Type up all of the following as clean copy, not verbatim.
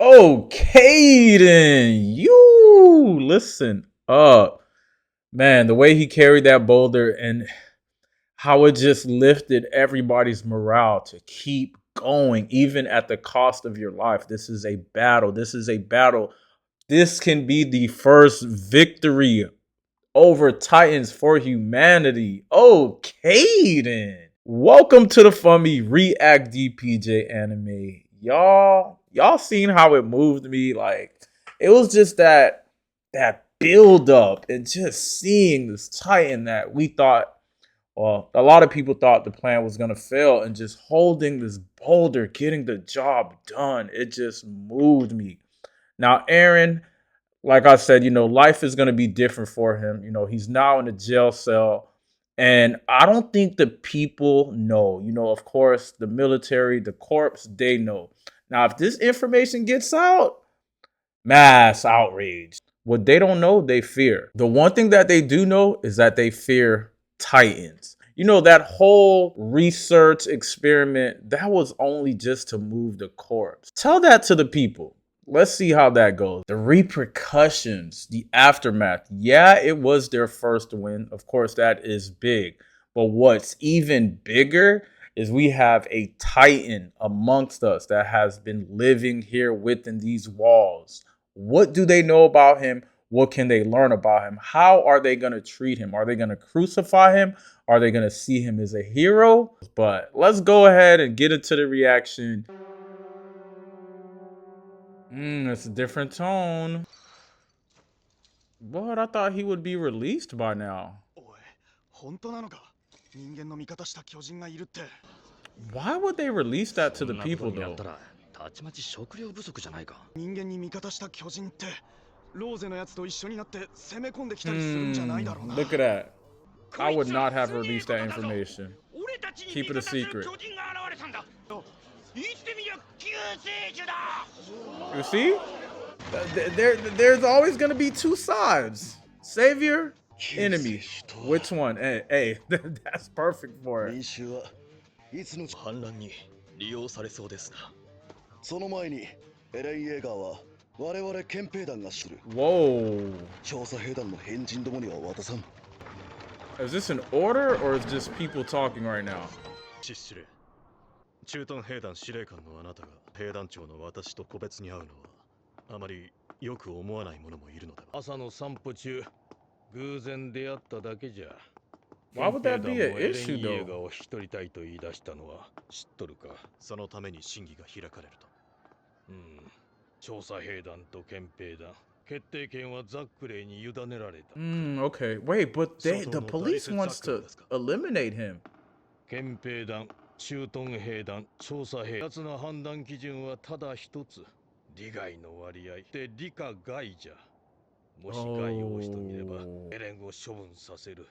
Okay, then you listen up, man. The way he carried that boulder and how it just lifted everybody's morale to keep going, even at the cost of your life. This is a battle. This is a battle. This can be the first victory over Titans for humanity. Okay, then. Welcome to the Fummy React DPJ anime. Y'all seen how it moved me? Like, it was just that build up and just seeing this Titan that we thought, well, a lot of people thought the plan was gonna fail, and just holding this boulder, getting the job done. It just moved me. Now, Erin, like I said, life is going to be different for him. He's now in a jail cell. And I don't think the people know. Of course, the military, the corps, they know. Now, if this information gets out, mass outrage. What they don't know, they fear. The one thing that they do know is that they fear Titans. That whole research experiment, that was only just to move the corpse. Tell that to the people. Let's see how that goes. The repercussions, the aftermath. Yeah, it was their first win. Of course, that is big. But what's even bigger is we have a Titan amongst us that has been living here within these walls. What do they know about him? What can they learn about him? How are they going to treat him? Are they going to crucify him? Are they going to see him as a hero? But let's go ahead and get into the reaction. It's a different tone. But I thought he would be released by now. Why would they release that to the people though? Look at that. I would not have released that information. Keep it a secret. You see? There's always going to be two sides. Savior, enemy. Which one? Hey, that's perfect for it. Whoa. Is this an order or is just people talking right now? 駐屯兵団司令官のあなたが兵団長の私と個別に会うのはあまりよく思わない者もいるのだ。朝の散歩中、偶然出会っただけじゃ。Why would that be an issue though? 映画を引き取りたいと言い出したのは知っとるか。そのために審議が開かれると。調査兵団と憲兵団。決定権はザックレーに委ねられた。Okay. Wait, but the police wants to eliminate him. 憲兵団。駐屯兵団、調査兵。奴の判断基準はただ一つ。利害の割合で利か害じゃ。もし害をしとみれば、エレンを処分させる。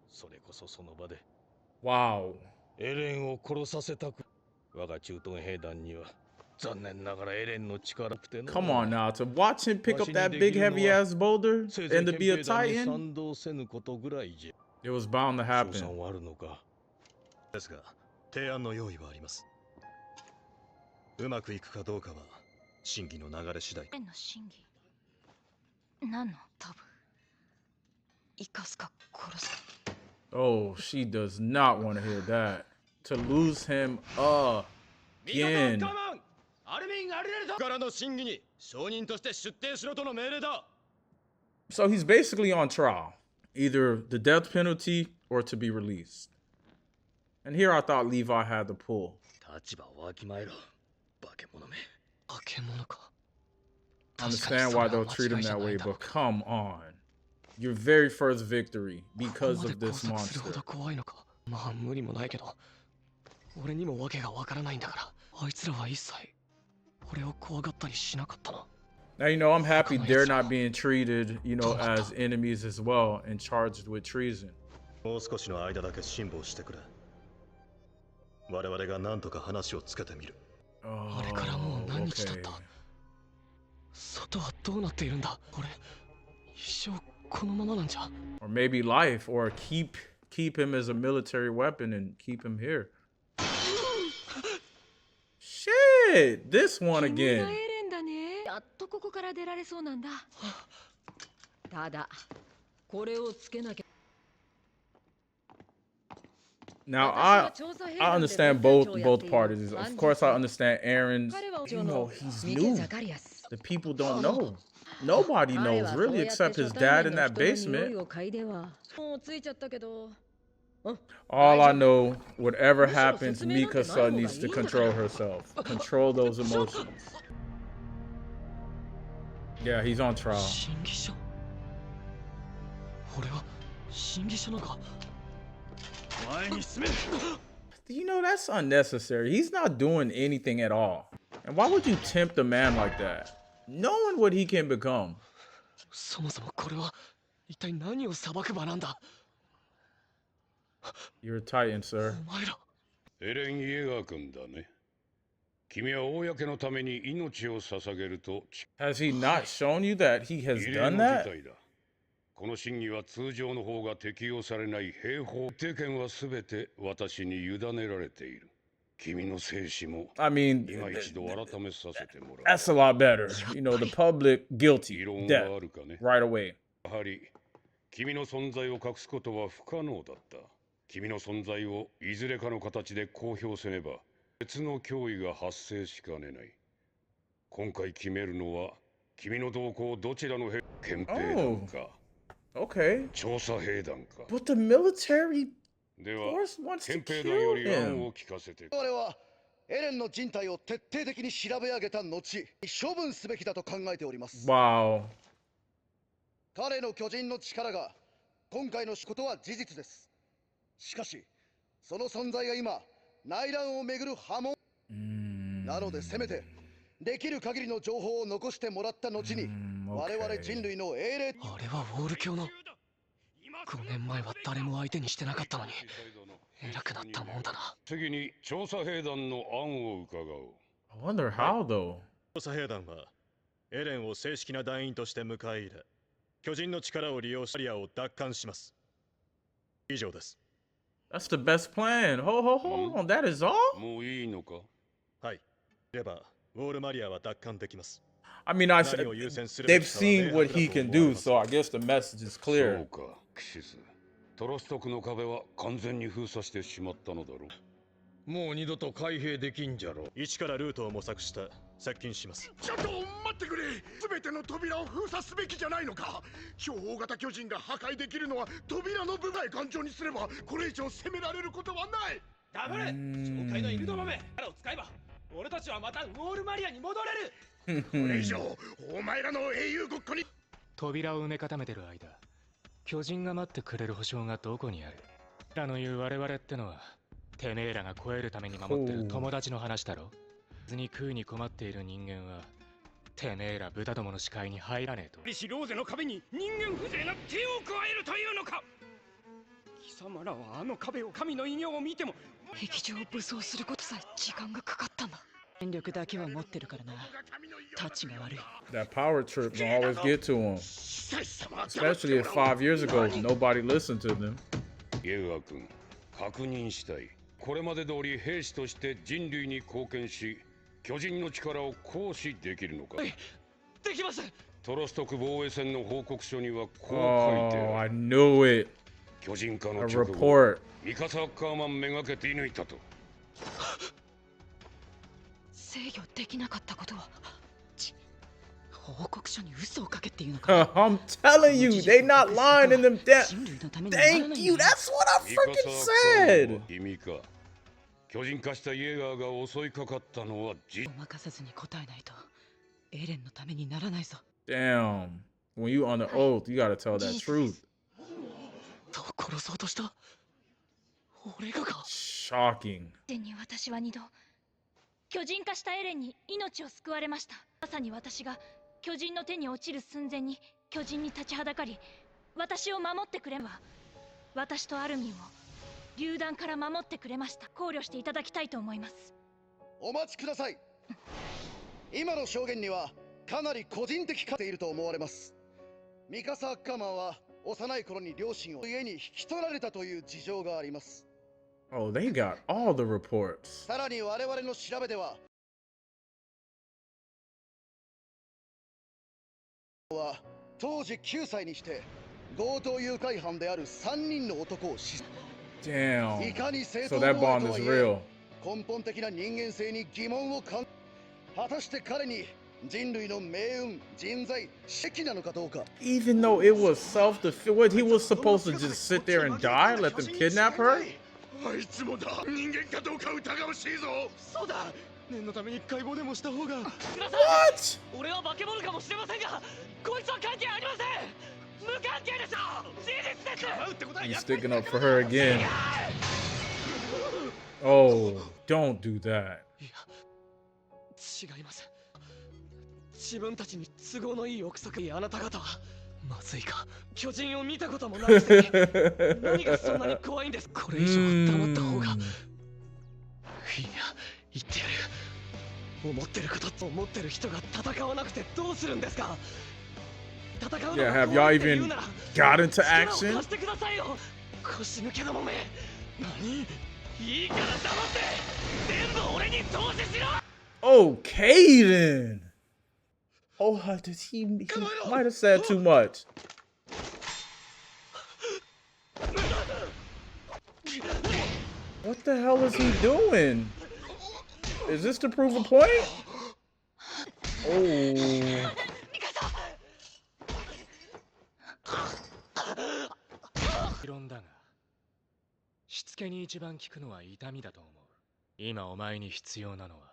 それこそその場で。Wow. エレンを殺させたく。我が駐屯兵団には、残念ながらエレンの力くての。Come on now, to watch him pick up that big heavy ass boulder and to be a Titan, it was bound to happen. ですが、提案の用意はあります。うまくいくかどうかは審議の流れ次第。審議。何のタブ？生かすか殺すか。Oh, she does not want to hear that. To lose him again. からの審議に証人として出廷しろとの命令だ。So he's basically on trial, either the death penalty or to be released. And here I thought Levi had the pull. I understand why they'll treat him that way, but come on. Your very first victory because of this monster. Now, I'm happy they're not being treated, as enemies as well and charged with treason. もう少しの間だけ辛抱してくれ。我々が何とか話をつけてみる。あれからもう何日経った？外はどうなっているんだ？俺一生このままなんじゃ。Or maybe life, or keep him as a military weapon and keep him here. Shit, this one again. ここから出られそうなんだ。ただこれをつけなきゃ。 Now I understand both parties. Of course, I understand Aaron's. You know, he's new. The people don't know. Nobody knows really, except his dad in that basement. All I know, whatever happens, Mikasa needs to control herself. Control those emotions. Yeah, he's on trial. You know, that's unnecessary. He's not doing anything at all. And why would you tempt a man like that? Knowing what he can become. You're a titan, sir. エレン・イエガー君だね。君は公のために命を捧げると Has he not shown you that he has 異例 done の事 that? 態だ。この審議は通常の方が適用されない兵法定権は全て私に委ねられている。君の生死も I mean, 今一度改めさせてもらう。 that's a lot better. You know, the public guilty, 異論 death, はあるかね。 right away. やはり君の存在を隠すことは不可能だった。君の存在をいずれかの形で公表せねば別の脅威が発生しかねない。今回決めるのは君の動向どちらの憲兵団か、 Okay. 調査兵団か。 But the military では force wants to 憲兵団 kill より案 him. を聞かせて。我々はエレンの人体を徹底的に調べ上げた後処分すべきだと考えております。 Wow. 彼の巨人の力が今回のことは事実です。しかしその存在が今内乱をめぐる波紋なのでせめてできる限りの情報を残してもらった後に我々人類の英霊。あれはウォール教の。5年前は誰も相手にしてなかったのに偉くなったもんだな。次に調査兵団の案を伺おう。 I wonder how though. 調査兵団はエレンを正式な団員として迎え入れ、巨人の力を利用しバリアを奪還します。以上です。 That's the best plan. Hold on. That is all? もういいのか。はい。ればウォールマリアは奪還できます。 I mean, they've seen what he can do, so I guess the message is そ clear. うか、クシス。トロストクの壁は完全に封鎖してしまったのだろう。もう二度と開閉できんじゃろう。一からルートを模索した接近します。ちょっと待ってくれ。全ての扉を封鎖すべきじゃないのか。超大型巨人が破壊できるのは扉の部分へ頑丈にすればこれ以上攻められることはない。黙れ。紹介の犬どもめ力を使えば俺たちはまたウォールマリアに戻れる。これ以上お前らの英雄ごっこに。扉を埋め固めてる間巨人が待ってくれる保証がどこにある。らの言う我々ってのはてめえらが超えるために守ってる友達の話だろ。水に食うに困っている人間はてめえら豚どもの視界に入らねえと。リシローゼの壁に人間風情が手を加えるというのか。貴様らはあの壁を神の異形を見ても壁上を武装することさえ時間がかかったんだ。戦力だけは持ってるからな。タチが悪い。 That power trip will always get to him. Especially if 5 years ago nobody listened to them. イエガー君、確認したい。これまで通り兵士として人類に貢献し、巨人の力を行使できるのか。できます。トロストク防衛戦の報告書にはこう書いて Oh, あ I る。 knew it. 巨人化 A の直後、 report. ミカサ・アッカーマンめがけて射抜いたと。制御できなかったことは報告書に嘘をかけっていうのか。 I'm telling you, they not lying in them death. 人類のためにならない Thank you. That's what I ミカサ・ア freaking ッカーマン said. は君か。巨人化したイエガーが襲いかかったのはごまかさずに答えないとエレンのためにならないぞ。 Damn. When you on the oath, you gotta tell that truth. と殺そうとした俺がか。 Shocking. に私は2度巨人化したエレンに命を救われました。まさに私が巨人の手に落ちる寸前に巨人に立ちはだかり私を守ってくれば私とアルミンを榴弾から守ってくれました。考慮していただきたいと思います。お待ちください。今の証言にはかなり個人的化していると思われます。ミカサ・アッカーマンは幼い頃に両親を家に引き取られたという事情があります。 Oh, they got all the reports. さらに我々の調べではは当時9歳にして強盗誘拐犯である3人の男を死。 Damn. いかに正 So 当 that 防衛 bond とは is いえ real. 根本的な人間性に疑問を感。果たして彼に人類の命運、人材、奇跡なのかどうか。 Even though it was self-defense, what, he was supposed to just sit there and die, let them kidnap her? あいつもだ。人間かどうか疑わしいぞ。そうだ。念のために解剖でもした方が。 What? 俺は化け物かもしれませんが、こいつは関係ありません。無関係です。事実です。 He's sticking up for her again. Oh, don't do that. 違います。自分たちに都合のいい憶測やあなた方はまずいか。巨人を見たこともないくせに何がそんなに怖いんです。これ以上は黙った方がいいや。言ってやる。思ってることと思ってる人が戦わなくてどうするんですか。戦うの Yeah, が have 怖 y'all いって言う even なら got into 力を action? 貸してくださいよ。腰抜けどもめ。何。いいから黙って全部俺に投資しろ。 Okay then. Oh, he might have said too much. What the hell is he doing? Is this to prove a point? Oh. 理論だが、しつけに一番効くのは痛みだと思う。今お前に必要なのは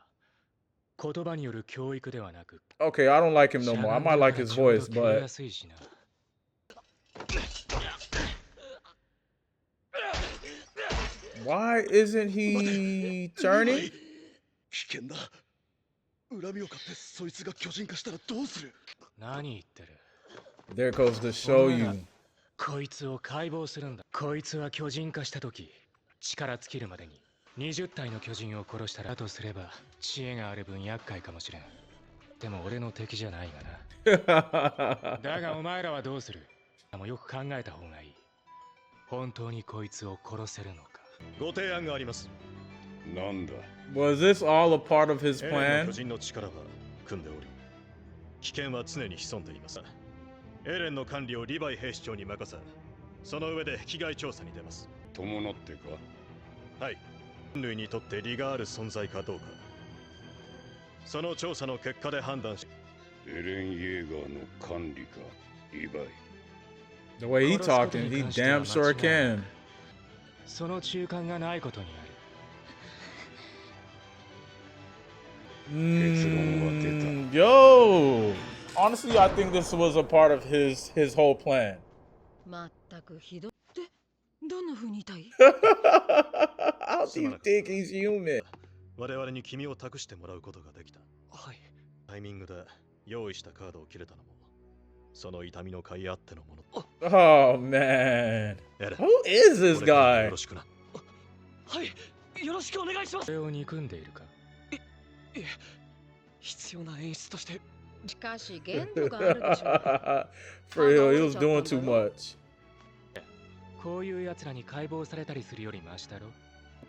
言葉による教育ではなく。 Okay, I don't like him no more. I might like his voice, but why isn't he turning? 危険だ。恨みを買ってそいつが巨人化したらどうする。何言ってる。 There goes to show you. こいつを解剖するんだ。こいつは巨人化した時、力尽きるまでに20体の巨人を殺したらとすれば知恵がある分厄介かもしれん。でも俺の敵じゃないがな。だがお前らはどうする。もうよく考えた方がいい。本当にこいつを殺せるのか。ご提案があります。なんだ。 Was this all a part of his エレンの plan? 巨人の力は組んでおり、危険は常に潜んでいます。エレンの管理をリヴァイ兵士長に任せ、その上で被害調査に出ます。伴ってか。はい。人類にとって利がある存在かどうか、その調査の結果で判断し。エレン・イェーガーの管理か。リヴァイ。 The way he talking, he damn sure can. その中間がないことにある。Yo, honestly, I think this was a part of his whole plan. 全くひどって、どんな風に痛い？ How do you think he's human? 我々に君を託してもらうことができた。はい。タイミングで用意したカードを切れたのも、その痛みの甲斐あってのもの。Oh man, who is this これからよ guy? ろしくな。はい、よろしくお願いします。それを憎んでいるか。いえ、必要な演出として。しかし限度があるでしょう。For real, he was doing too much. こういう奴らに解剖されたりするよりマシだろ。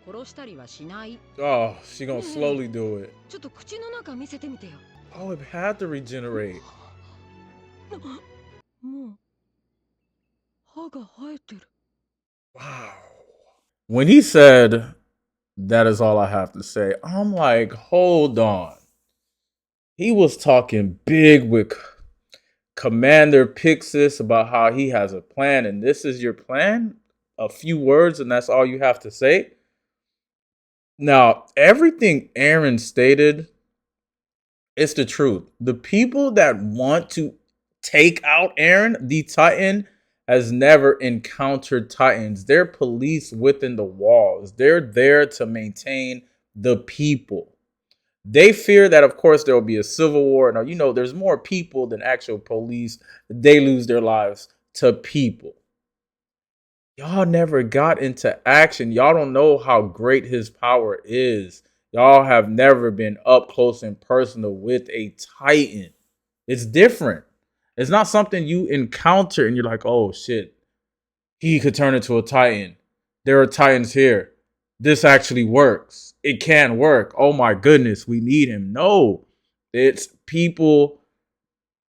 殺したりはしない。 Oh, she gonna slowly do it. ちょっと口の中見せてみてよ。 Oh, it had to regenerate. もう歯が生えてる。 Wow. When he said, "That is all I have to say," I'm like, hold on. He was talking big with Commander Pixis about how he has a plan, and this is your plan? A few words, and that's all you have to say? Now, everything Erin stated, it's the truth. The people that want to take out Erin, the Titan, has never encountered Titans. They're police within the walls. They're there to maintain the people. They fear that, of course, there will be a civil war. Now, you know, there's more people than actual police. They lose their lives to people. Y'all never got into action. Y'all don't know how great his power is. Y'all have never been up close and personal with a Titan. It's different. It's not something you encounter and you're like, oh shit, he could turn into a Titan. There are Titans here. This actually works. It can work. Oh my goodness, we need him. No, it's people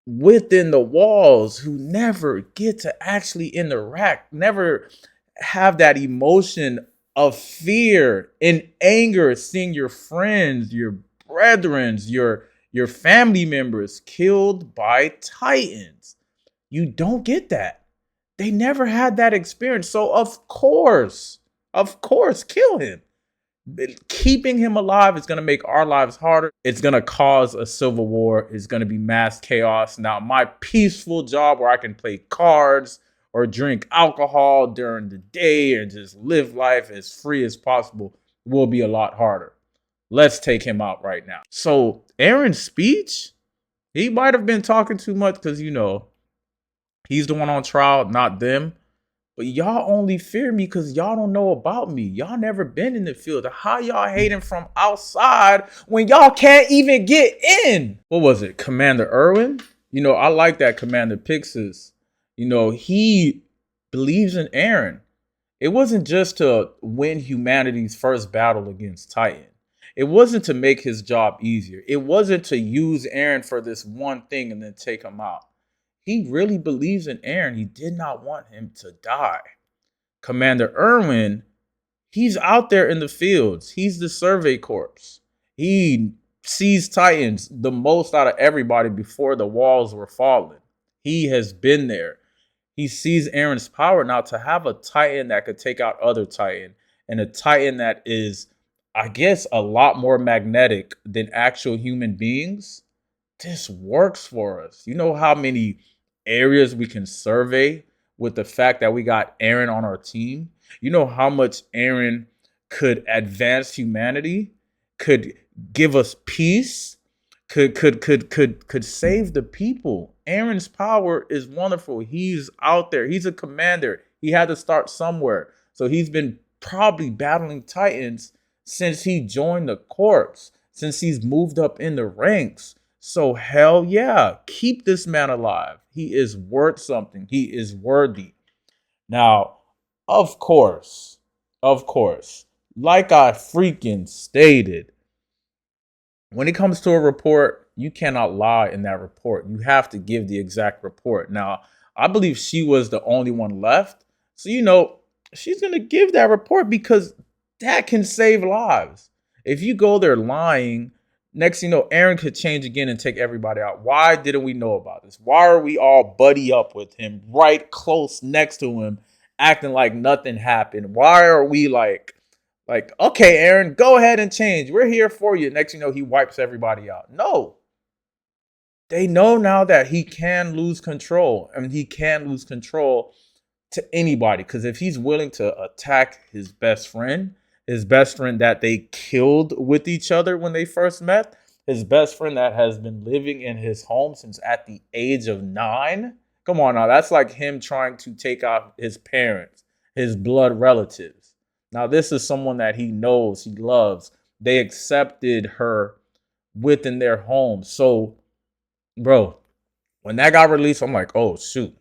within the walls who never get to actually interact, never have that emotion of fear and anger, seeing your friends, your brethrens, your family members killed by titans. You don't get that. They never had that experience. So of course, kill him. Keeping him alive is going to make our lives harder. It's going to cause a civil war. It's going to be mass chaos. Now, my peaceful job where I can play cards or drink alcohol during the day and just live life as free as possible will be a lot harder. Let's take him out right now. So Erin's speech, he might have been talking too much because, he's the one on trial, not them. But y'all only fear me because y'all don't know about me. Y'all never been in the field. How y'all hating from outside when y'all can't even get in? What was it? Commander Irwin? I like that Commander Pixis. He believes in Erin. It wasn't just to win humanity's first battle against Titan. It wasn't to make his job easier. It wasn't to use Erin for this one thing and then take him out. He really believes in Erin. He did not want him to die. Commander Irwin, he's out there in the fields. He's the survey corps. He sees Titans the most out of everybody before the walls were falling. He has been there. He sees Erin's power. Now, to have a Titan that could take out other Titan, and a Titan that is, I guess, a lot more magnetic than actual human beings, this works for us. You know how many areas we can survey with the fact that we got Erin on our team? You know how much Erin could advance humanity, could give us peace, could save the people. Erin's power is wonderful. He's out there. He's a commander. He had to start somewhere. So he's been probably battling Titans since he joined the corps, since he's moved up in the ranks. So hell yeah, keep this man alive. He is worth something. He is worthy. Now, of course, like I freaking stated, when it comes to a report, you cannot lie in that report. You have to give the exact report. Now, I believe she was the only one left. So, she's going to give that report because that can save lives. If you go there lying, next thing you know, Erin could change again and take everybody out. Why didn't we know about this? Why are we all buddy up with him, right close next to him, acting like nothing happened? Why are we like, okay, Erin, go ahead and change. We're here for you. Next thing you know, he wipes everybody out. No. They know now that he can lose control. He can lose control to anybody. Because if he's willing to attack his best friend that they killed with each other when they first met, his best friend that has been living in his home since at the age of 9. Come on now, that's like him trying to take out his parents, his blood relatives. Now, this is someone that he knows, he loves. They accepted her within their home. So, bro, when that got released, I'm like, oh, shoot.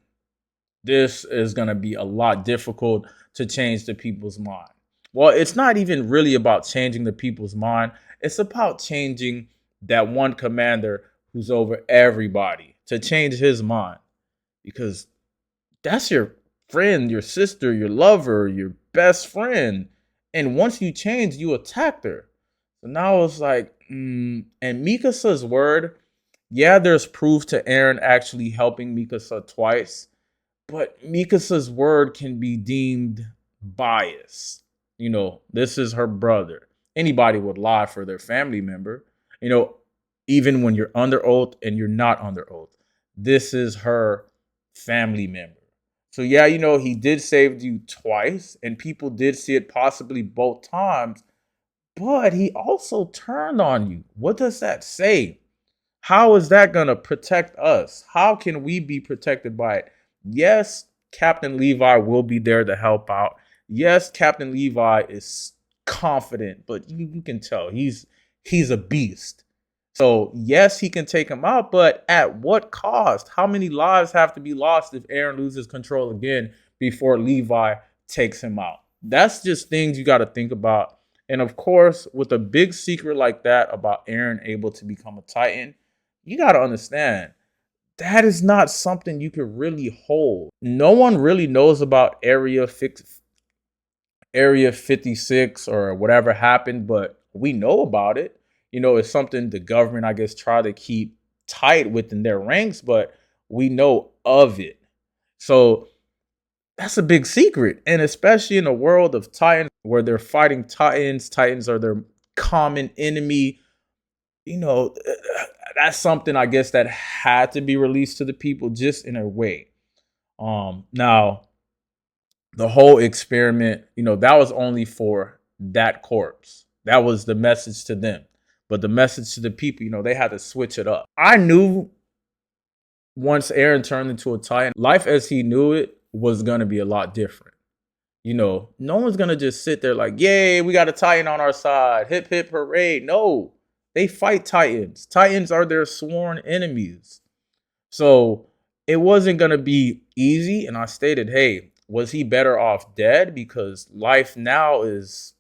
This is going to be a lot difficult to change the people's mind. Well, it's not even really about changing the people's mind. It's about changing that one commander who's over everybody, to change his mind. Because that's your friend, your sister, your lover, your best friend. And once you change, you attacked her. So now it's like, and Mikasa's word, yeah, there's proof to Erin actually helping Mikasa twice. But Mikasa's word can be deemed biased. This is her brother. Anybody would lie for their family member. Even when you're under oath and you're not under oath. This is her family member. So yeah, he did save you twice, and people did see it possibly both times, but he also turned on you. What does that say? How is that going to protect us? How can we be protected by it? Yes, Captain Levi will be there to help out. Yes, Captain Levi is confident, but you can tell he's a beast. So yes, he can take him out, but at what cost? How many lives have to be lost if Erin loses control again before Levi takes him out? That's just things you got to think about. And of course, with a big secret like that about Erin able to become a Titan, you got to understand, that is not something you could really hold. No one really knows about Area 56 or whatever happened, but we know about it. You know, it's something the government, I guess, try to keep tight within their ranks, but we know of it. So that's a big secret. And especially in a world of Titans where they're fighting Titans, Titans are their common enemy. You know, that's something I guess that had to be released to the people just in a way. Now, the whole experiment, you know, that was only for that corpse. That was the message to them. But the message to the people, you know, they had to switch it up. I knew once Erin turned into a Titan, life as he knew it was going to be a lot different. You know, no one's going to just sit there like, yay, we got a Titan on our side. Hip, hip, hooray. No, they fight Titans. Titans are their sworn enemies. So it wasn't going to be easy. And I stated, hey, was he better off dead? Because life now it's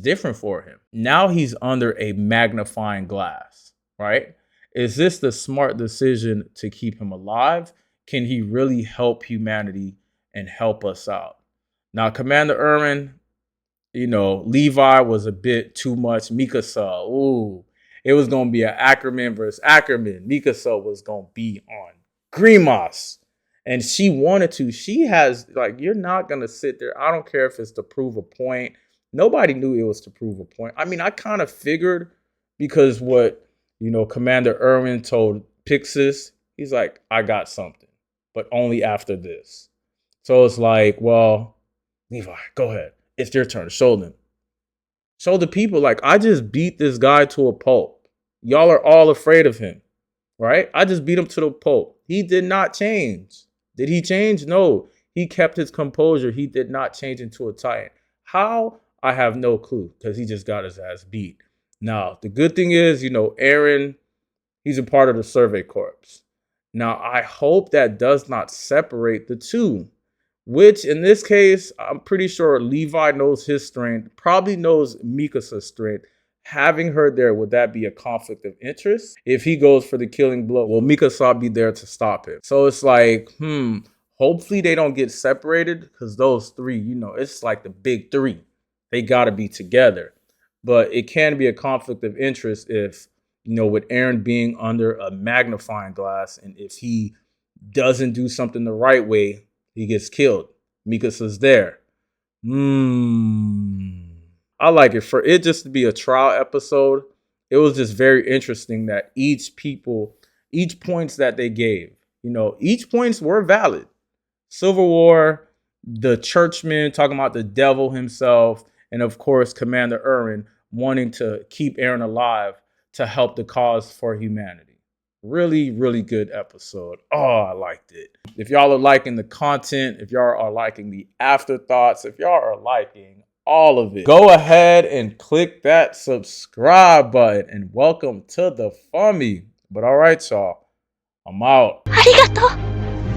different for him. Now he's under a magnifying glass, right? Is this the smart decision to keep him alive? Can he really help humanity and help us out? Now, Commander Erin, you know, Levi was a bit too much. Mikasa, ooh, it was going to be an Ackerman versus Ackerman. Mikasa was going to be on Grimace. And she wanted to. She has, like, you're not going to sit there. I don't care if it's to prove a point. Nobody knew it was to prove a point. I mean, I kind of figured because what, you know, Commander Erin told Pixis, he's like, I got something, but only after this. So it's like, well, Levi, go ahead. It's your turn. Show them. Show the people, like, I just beat this guy to a pulp. Y'all are all afraid of him, right? I just beat him to the pulp. He did not change. Did he change? No. He kept his composure. He did not change into a Titan. How? I have no clue because he just got his ass beat. Now, the good thing is, you know, Erin, he's a part of the Survey Corps. Now, I hope that does not separate the two, which in this case, I'm pretty sure Levi knows his strength, probably knows Mikasa's strength. Having her there, would that be a conflict of interest? If he goes for the killing blow, will Mikasa be there to stop him? So it's like, hopefully they don't get separated because those three, you know, it's like the big three. They got to be together. But it can be a conflict of interest if, you know, with Erin being under a magnifying glass and if he doesn't do something the right way, he gets killed. Mikasa's there. I like it. For it just to be a trial episode, it was just very interesting that each points that they gave, you know, each points were valid. Civil War, the churchman talking about the devil himself, and of course, Commander Erin wanting to keep Erin alive to help the cause for humanity. Really, really good episode. Oh, I liked it. If y'all are liking the content, if y'all are liking the afterthoughts, if y'all are liking all of it, go ahead and click that subscribe button and welcome to the Fummy. But all right, y'all, I'm out. ありがとう